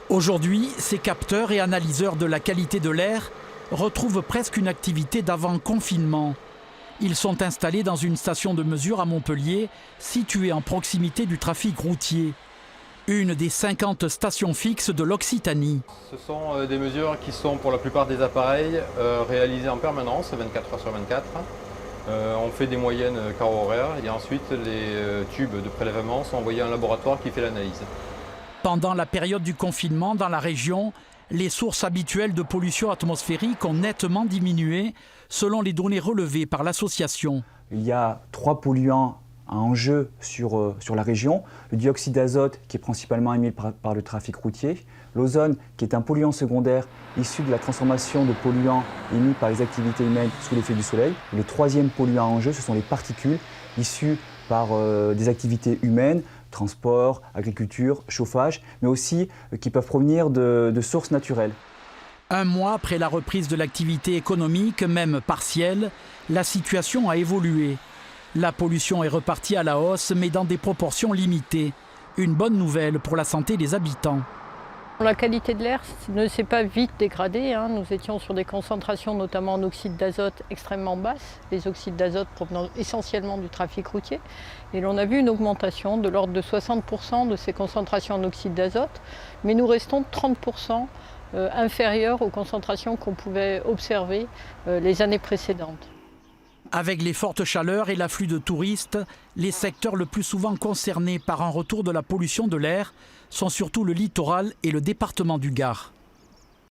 Aujourd'hui, ces capteurs et analyseurs de la qualité de l'air retrouvent presque une activité d'avant-confinement. Ils sont installés dans une station de mesure à Montpellier, située en proximité du trafic routier. Une des 50 stations fixes de l'Occitanie. Ce sont des mesures qui sont pour la plupart des appareils réalisées en permanence, 24 heures sur 24. On fait des moyennes quart horaire et ensuite les tubes de prélèvement sont envoyés à un laboratoire qui fait l'analyse. Pendant la période du confinement dans la région, les sources habituelles de pollution atmosphérique ont nettement diminué, selon les données relevées par l'association. Il y a 3 polluants en jeu sur la région. Le dioxyde d'azote, qui est principalement émis par le trafic routier. L'ozone, qui est un polluant secondaire issu de la transformation de polluants émis par les activités humaines sous l'effet du soleil. Le 3e polluant en jeu, ce sont les particules issues par des activités humaines, transport, agriculture, chauffage, mais aussi qui peuvent provenir de sources naturelles. Un mois après la reprise de l'activité économique, même partielle, la situation a évolué. La pollution est repartie à la hausse, mais dans des proportions limitées. Une bonne nouvelle pour la santé des habitants. La qualité de l'air ne s'est pas vite dégradée. Nous étions sur des concentrations, notamment en oxyde d'azote, extrêmement basses. Les oxydes d'azote provenant essentiellement du trafic routier. Et l'on a vu une augmentation de l'ordre de 60% de ces concentrations en oxyde d'azote. Mais nous restons 30% inférieurs aux concentrations qu'on pouvait observer les années précédentes. Avec les fortes chaleurs et l'afflux de touristes, les secteurs le plus souvent concernés par un retour de la pollution de l'air sont surtout le littoral et le département du Gard.